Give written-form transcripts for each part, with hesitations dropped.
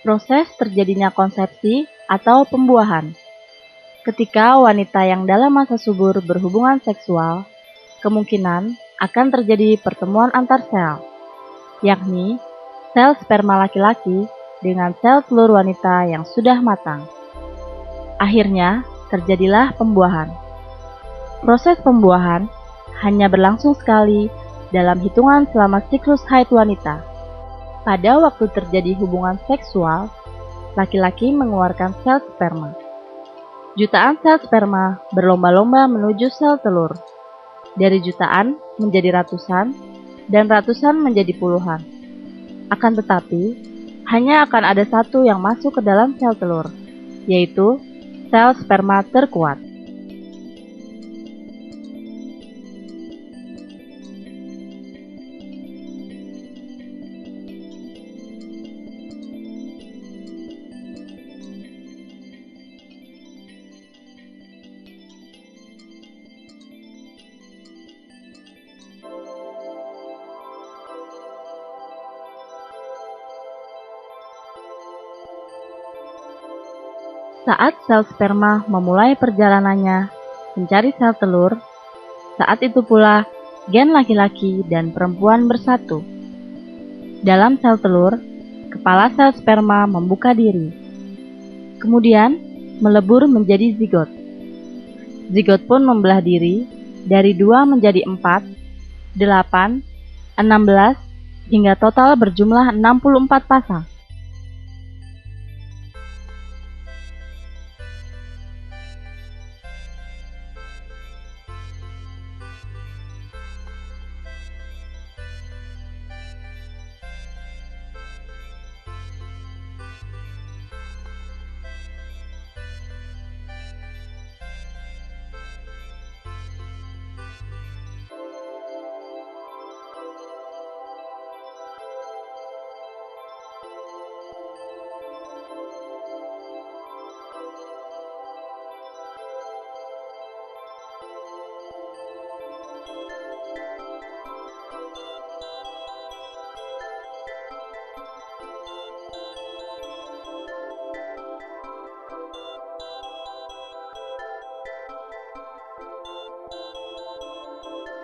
Proses terjadinya konsepsi atau pembuahan. Ketika wanita yang dalam masa subur berhubungan seksual, kemungkinan akan terjadi pertemuan antar sel, yakni sel sperma laki-laki dengan sel telur wanita yang sudah matang. Akhirnya, terjadilah pembuahan. Proses pembuahan hanya berlangsung sekali dalam hitungan selama siklus haid wanita. Pada waktu terjadi hubungan seksual, laki-laki mengeluarkan sel sperma. Jutaan sel sperma berlomba-lomba menuju sel telur. Dari jutaan menjadi ratusan, dan ratusan menjadi puluhan. Akan tetapi, hanya akan ada satu yang masuk ke dalam sel telur, yaitu sel sperma terkuat. Saat sel sperma memulai perjalanannya mencari sel telur, saat itu pula gen laki-laki dan perempuan bersatu. Dalam sel telur, kepala sel sperma membuka diri, kemudian melebur menjadi zigot. Zigot pun membelah diri dari 2 menjadi 4, 8, 16, hingga total berjumlah 64 pasang.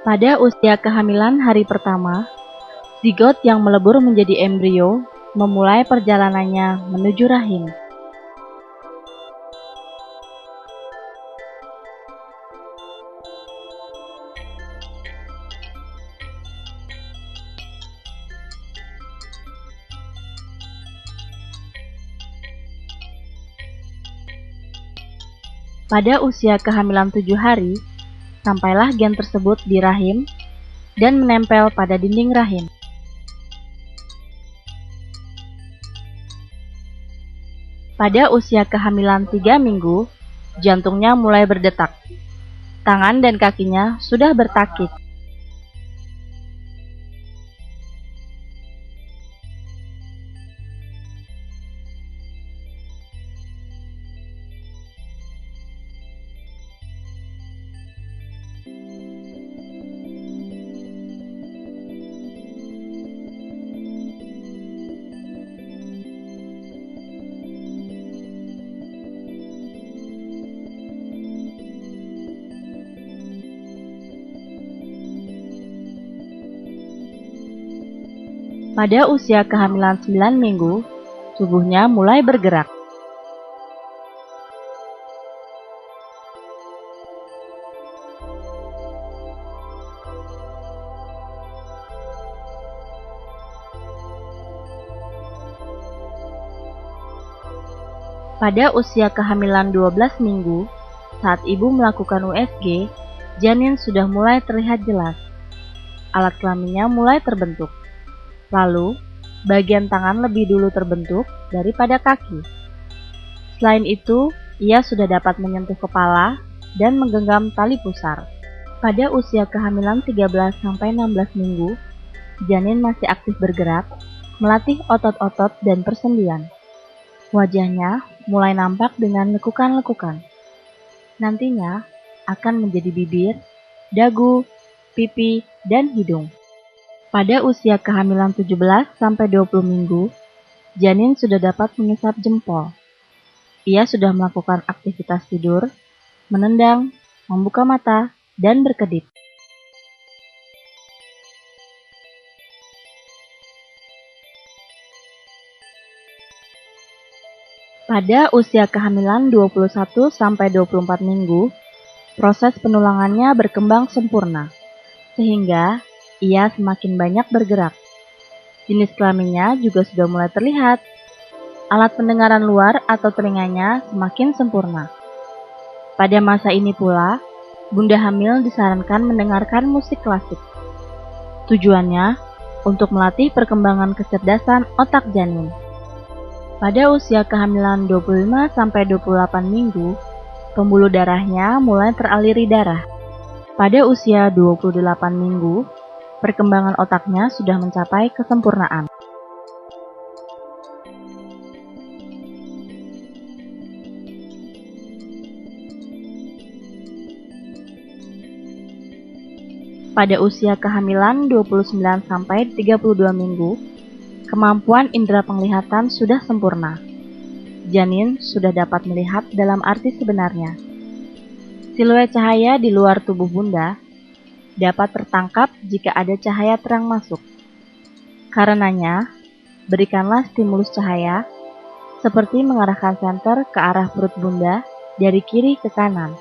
Pada usia kehamilan hari pertama, zigot yang melebur menjadi embrio memulai perjalanannya menuju rahim. Pada usia kehamilan 7 hari, sampailah gen tersebut di rahim dan menempel pada dinding rahim. Pada usia kehamilan 3 minggu, jantungnya mulai berdetak. Tangan dan kakinya sudah bertakik. Pada usia kehamilan 9 minggu, tubuhnya mulai bergerak. Pada usia kehamilan 12 minggu, saat ibu melakukan USG, janin sudah mulai terlihat jelas. Alat kelaminnya mulai terbentuk. Lalu, bagian tangan lebih dulu terbentuk daripada kaki. Selain itu, ia sudah dapat menyentuh kepala dan menggenggam tali pusar. Pada usia kehamilan 13-16 minggu, janin masih aktif bergerak, melatih otot-otot dan persendian. Wajahnya mulai nampak dengan lekukan-lekukan. Nantinya akan menjadi bibir, dagu, pipi, dan hidung. Pada usia kehamilan 17-20 minggu, janin sudah dapat mengisap jempol. Ia sudah melakukan aktivitas tidur, menendang, membuka mata, dan berkedip. Pada usia kehamilan 21-24 minggu, proses penulangannya berkembang sempurna, sehingga ia semakin banyak bergerak. Jenis kelaminnya juga sudah mulai terlihat. Alat pendengaran luar atau telinganya semakin sempurna. Pada masa ini pula, bunda hamil disarankan mendengarkan musik klasik. Tujuannya untuk melatih perkembangan kecerdasan otak janin. Pada usia kehamilan 25-28 minggu, pembuluh darahnya mulai teraliri darah. Pada usia 28 minggu, perkembangan otaknya sudah mencapai kesempurnaan. Pada usia kehamilan 29-32 minggu, kemampuan indera penglihatan sudah sempurna. Janin sudah dapat melihat dalam arti sebenarnya. Siluet cahaya di luar tubuh bunda dapat tertangkap jika ada cahaya terang masuk. Karenanya, berikanlah stimulus cahaya seperti mengarahkan senter ke arah perut bunda dari kiri ke kanan.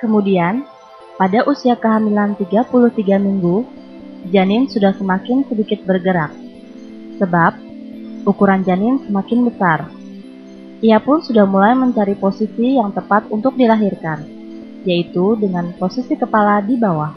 Kemudian, pada usia kehamilan 33 minggu, janin sudah semakin sedikit bergerak, sebab ukuran janin semakin besar. Ia pun sudah mulai mencari posisi yang tepat untuk dilahirkan, yaitu dengan posisi kepala di bawah.